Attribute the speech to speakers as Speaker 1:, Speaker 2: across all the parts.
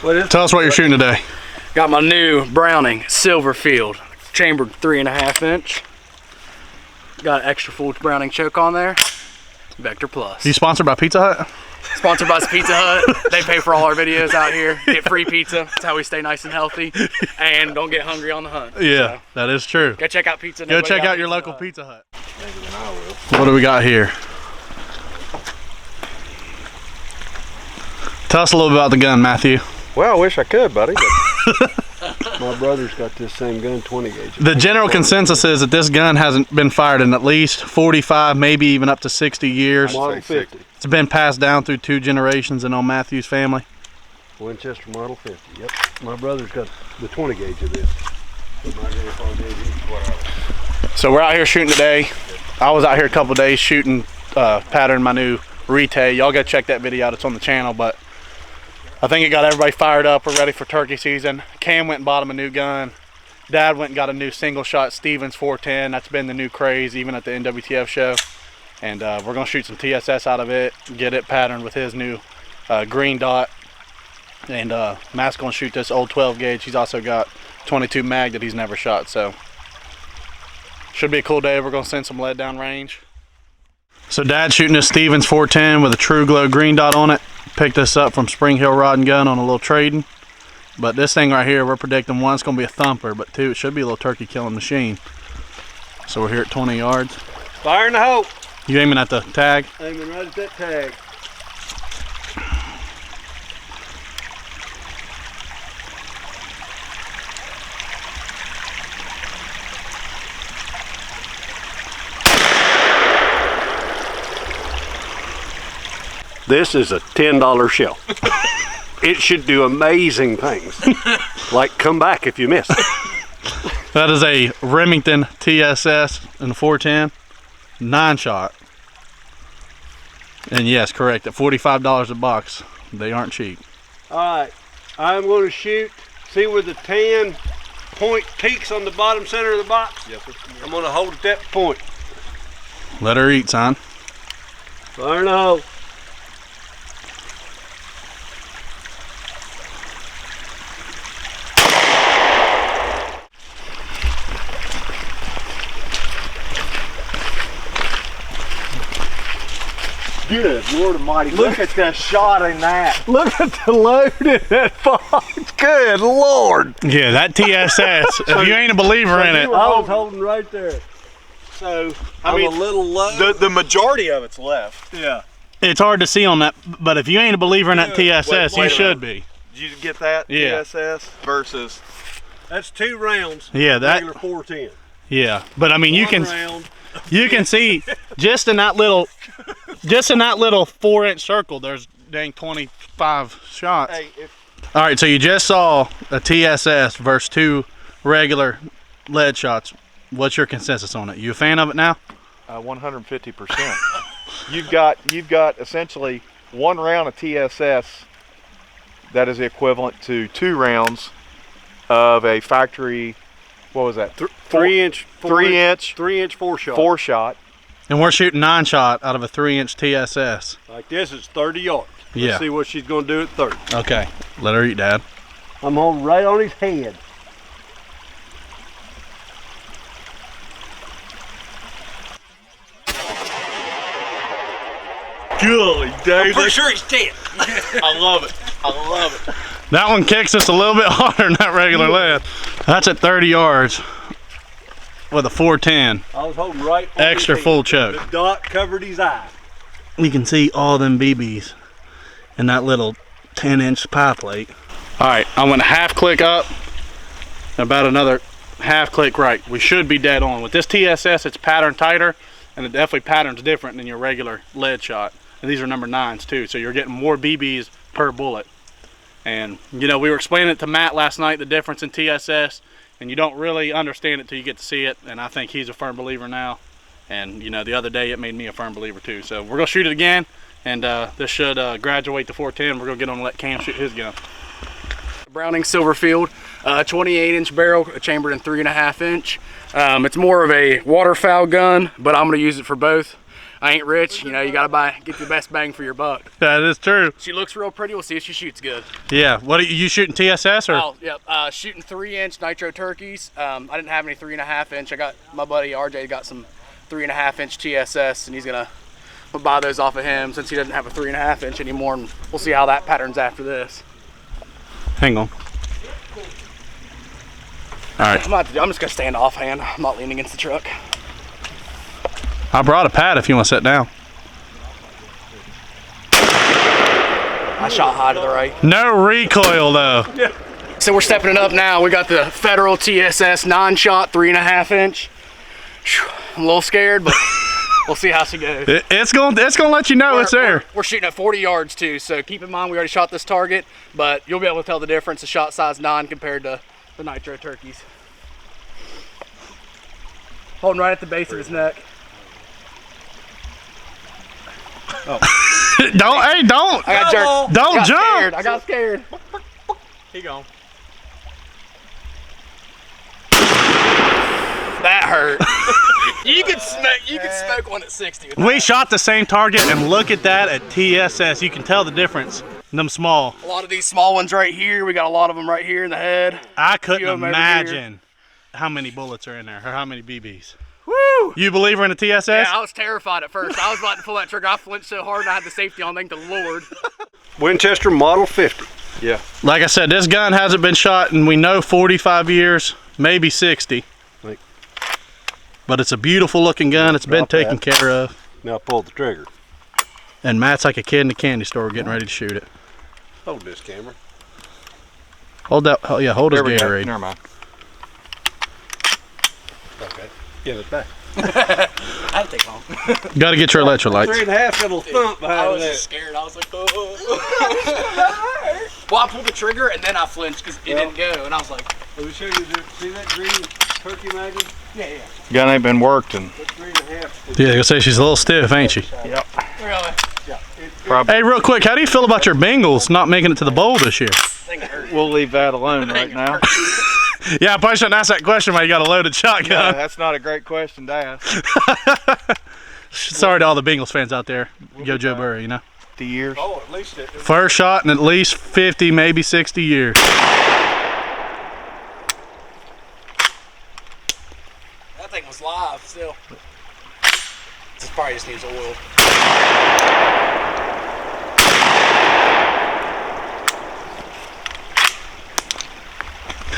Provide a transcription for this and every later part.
Speaker 1: Tell us what you're shooting today.
Speaker 2: Got my new Browning Silverfield, chambered 3.5 inch. Got an extra full Browning choke on there. Vector Plus.
Speaker 1: You sponsored by Pizza Hut?
Speaker 2: Sponsored by Pizza Hut. They pay for all our videos out here. Get free pizza. That's how we stay nice and healthy. And don't get hungry on the hunt.
Speaker 1: Yeah,
Speaker 2: so,
Speaker 1: that is true.
Speaker 2: go check out Pizza.
Speaker 1: Go check out your local Pizza Hut. What do we got here? Tell us a little bit about the gun, Matthew.
Speaker 3: Well, I wish I could, buddy. But my brother's got this same gun, 20 gauge.
Speaker 1: The general consensus is that this gun hasn't been fired in at least 45, maybe even up to 60 years.
Speaker 3: Model 50.
Speaker 1: It's been passed down through 2 generations and on Matthew's family.
Speaker 3: Winchester Model 50, yep. My brother's got the 20 gauge of this. My grandpa did, whatever.
Speaker 1: So we're out here shooting today. I was out here a couple days shooting, pattern my new retail. Y'all go check that video out, it's on the channel, but I think it got everybody fired up. We're ready for turkey season. Cam went and bought him a new gun. Dad went and got a new single shot Stevens 410. That's been the new craze even at the NWTF show. And we're gonna shoot some TSS out of it, get it patterned with his new green dot. And Matt's gonna shoot this old 12 gauge. He's also got 22 mag that he's never shot, so should be a cool day. We're gonna send some lead down range. So Dad's shooting this Stevens 410 with a True Glow green dot on it. Picked this up from Spring Hill Rod and Gun on a little trading. But this thing right here, we're predicting 1, it's gonna be a thumper, but 2, it should be a little turkey killing machine. So we're here at 20 yards.
Speaker 3: Fire in the hole.
Speaker 1: You aiming at the tag?
Speaker 3: Aiming right at that tag. This is a $10 shell. It should do amazing things. Like come back if you miss.
Speaker 1: That is a Remington TSS in 410, 9-shot. And yes, correct, at $45 a box. They aren't cheap.
Speaker 3: All right, I'm going to shoot, see where the 10 point peaks on the bottom center of the box? Yes, sir. I'm going to hold at that point.
Speaker 1: Let her eat, son.
Speaker 3: Fire in the hole. Good Lord Almighty! Look at the shot in that. Look at the load in that box. Good Lord!
Speaker 1: Yeah, that TSS. If you ain't a believer in it,
Speaker 3: I was holding right there. So I mean, a little low.
Speaker 4: The majority of it's left.
Speaker 3: Yeah.
Speaker 1: it's hard to see on that. But if you ain't a believer in that TSS, you should be.
Speaker 4: Did you get that?
Speaker 1: Yeah.
Speaker 4: TSS versus.
Speaker 3: That's 2 rounds.
Speaker 1: Yeah, that.
Speaker 3: Regular 410.
Speaker 1: Yeah, but I mean, you can see just in that little 4-inch circle, there's dang 25 shots.
Speaker 4: Hey,
Speaker 1: All right, so you just saw a TSS versus 2 regular lead shots. What's your consensus on it? You a fan of it now?
Speaker 4: 150%. You've got essentially 1 round of TSS that is equivalent to 2 rounds of a factory. What was that?
Speaker 3: 3-inch
Speaker 4: 4-shot. 4-shot.
Speaker 1: And we're shooting 9-shot out of a 3-inch TSS.
Speaker 3: Like this is 30 yards.
Speaker 1: Yeah.
Speaker 3: Let's see what she's going to do at 30.
Speaker 1: Okay, let her eat, Dad.
Speaker 3: I'm holding right on his head.
Speaker 4: Golly, Dave.
Speaker 2: I'm pretty sure he's dead.
Speaker 4: I love it. I love it.
Speaker 1: That one kicks us a little bit harder than that regular lead. That's at 30 yards with a 410.
Speaker 3: I was holding right on
Speaker 1: Extra
Speaker 3: his
Speaker 1: full
Speaker 3: head.
Speaker 1: choke.
Speaker 3: The dot covered his eye.
Speaker 1: You can see all them BBs in that little 10-inch pie plate. All right, I went a half click up, about another half click right. We should be dead on. With this TSS, it's patterned tighter, and it definitely patterns different than your regular lead shot. And these are number 9s too, so you're getting more BBs per bullet. And you know, we were explaining it to Matt last night, the difference in TSS, and you don't really understand it till you get to see it. And I think he's a firm believer now. And you know, the other day it made me a firm believer too. So we're gonna shoot it again, and this should graduate to 410. We're gonna get on and let Cam shoot his gun.
Speaker 2: Browning Silverfield, 28-inch barrel, chambered in 3.5 inch. It's more of a waterfowl gun, but I'm gonna use it for both. I ain't rich, you know, you gotta get the best bang for your buck.
Speaker 1: That is true.
Speaker 2: She looks real pretty, we'll see if she shoots good.
Speaker 1: Yeah, what are you shooting, TSS or?
Speaker 2: Oh, yeah, shooting 3-inch nitro turkeys. I didn't have any 3.5 inch. I got, my buddy RJ got some 3.5 inch TSS, and he's gonna buy those off of him since he doesn't have a 3.5 inch anymore, and we'll see how that patterns after this.
Speaker 1: Hang on. All right.
Speaker 2: I'm just gonna stand offhand. I'm not leaning against the truck.
Speaker 1: I brought a pad if you want to sit down.
Speaker 2: I shot high to the right.
Speaker 1: No recoil though.
Speaker 2: Yeah. So we're stepping it up now. We got the Federal TSS 9-shot 3.5 inch. I'm a little scared, but we'll see how she goes.
Speaker 1: It's gonna let you know it's there.
Speaker 2: We're shooting at 40 yards too, so keep in mind we already shot this target, but you'll be able to tell the difference of shot size 9 compared to the nitro turkeys. Holding right at the base of his neck.
Speaker 1: Oh. Don't.
Speaker 2: I got jerked.
Speaker 1: Don't jump.
Speaker 2: I got scared.
Speaker 3: He gone.
Speaker 2: That hurt. You could smoke one at 60.
Speaker 1: We shot the same target, and look at that at TSS. You can tell the difference. Them small.
Speaker 2: A lot of these small ones right here. We got a lot of them right here in the head.
Speaker 1: I couldn't imagine how many bullets are in there, or how many BBs.
Speaker 2: Woo!
Speaker 1: You believer in the TSS?
Speaker 2: Yeah, I was terrified at first. I was about to pull that trigger. I flinched so hard and I had the safety on, thank the Lord.
Speaker 3: Winchester Model 50.
Speaker 4: Yeah.
Speaker 1: Like I said, this gun hasn't been shot in, we know, 45 years, maybe 60. But it's a beautiful looking gun. It's been taken care of.
Speaker 3: Now pull the trigger.
Speaker 1: And Matt's like a kid in the candy store getting ready to shoot it.
Speaker 3: Hold this camera.
Speaker 1: Hold that. Oh, yeah, hold his Gatorade.
Speaker 4: Never mind.
Speaker 3: Okay. Give it back.
Speaker 2: That'll take long.
Speaker 1: Got to get your electrolytes.
Speaker 3: 3.5 little thump behind
Speaker 2: I was
Speaker 3: that.
Speaker 2: just scared. I was like, oh. Well, I pulled the trigger and then I flinched because it didn't go. And I was like,
Speaker 3: Let me show you. See that green turkey magazine?
Speaker 2: yeah.
Speaker 4: Gun ain't been worked and
Speaker 3: That's 3.5.
Speaker 1: Yeah, I say she's a little stiff, ain't she?
Speaker 4: yep.
Speaker 2: Really?
Speaker 1: Hey, real quick, how do you feel about your Bengals not making it to the bowl this year?
Speaker 4: We'll leave that alone right now.
Speaker 1: Yeah, I probably shouldn't ask that question while you got a loaded
Speaker 4: Yeah,
Speaker 1: shotgun.
Speaker 4: that's not a great question to ask.
Speaker 1: Sorry to all the Bengals fans out there. Go Joe Burrow, you know.
Speaker 4: The years.
Speaker 3: Oh, at least it.
Speaker 1: First shot in at least 50, maybe 60 years.
Speaker 2: That thing was live still. This probably just needs oil.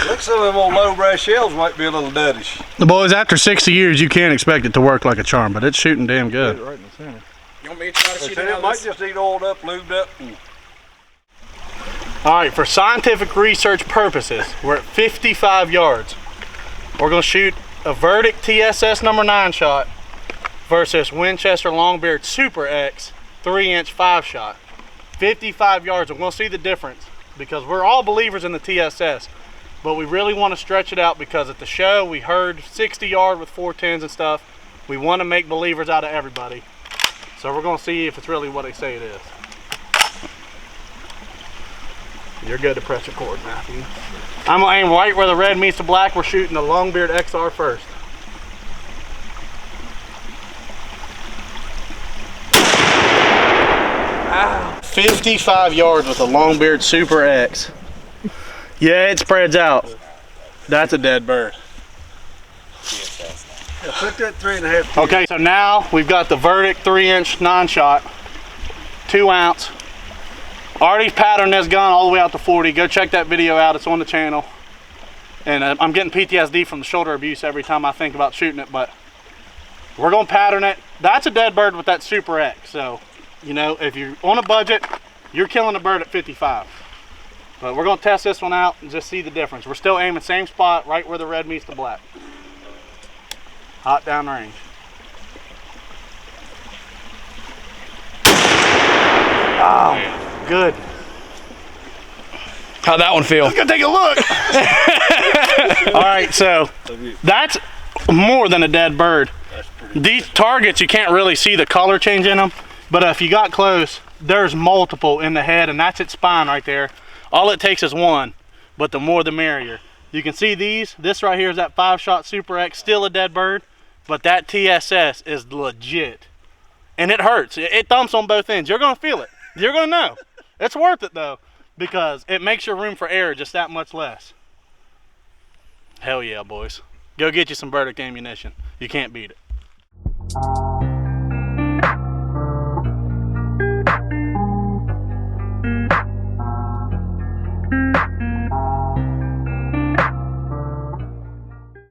Speaker 3: Looks some of them old low brass shells might be a little duddish.
Speaker 1: The boys, after 60 years, you can't expect it to work like a charm, but it's shooting damn good.
Speaker 4: Right in the center.
Speaker 2: You want me to try to shoot
Speaker 3: It might just need oiled up, lubed up.
Speaker 1: All right, for scientific research purposes, we're at 55 yards. We're gonna shoot a Verdict TSS number 9 shot versus Winchester Longbeard Super X 3-inch 5-shot. 55 yards, and we'll see the difference because we're all believers in the TSS, but we really want to stretch it out because at the show we heard 60 yard with 410s and stuff. We want to make believers out of everybody. So we're gonna see if it's really what they say it is. You're good to press record, Matthew. I'm gonna aim right where the red meets the black. We're shooting the Longbeard XR first. Ow. 55 yards with a Longbeard Super X. Yeah, it spreads out. That's a dead bird.
Speaker 3: Yeah, put that 3.5.
Speaker 1: Okay, so now we've got the Verdict 3-inch 9-shot, 2 ounce. Already patterned this gun all the way out to 40. Go check that video out, it's on the channel. And I'm getting PTSD from the shoulder abuse every time I think about shooting it, but we're gonna pattern it. That's a dead bird with that Super X. So, you know, if you're on a budget, you're killing a bird at 55. But we're gonna test this one out and just see the difference. We're still aiming same spot, right where the red meets the black. Hot down range. Oh, good.
Speaker 2: How'd that one feel?
Speaker 1: Let's go take a look. All right, so that's more than a dead bird. These targets, you can't really see the color change in them, but if you got close, there's multiple in the head, and that's its spine right there. All it takes is one, but the more the merrier. You can see these. This right here is that 5-shot Super X, still a dead bird, but that TSS is legit. and it hurts. It thumps on both ends. You're gonna feel it. You're gonna know. It's worth it though, because it makes your room for error just that much less. Hell yeah, boys. Go get you some verdict ammunition. You can't beat it.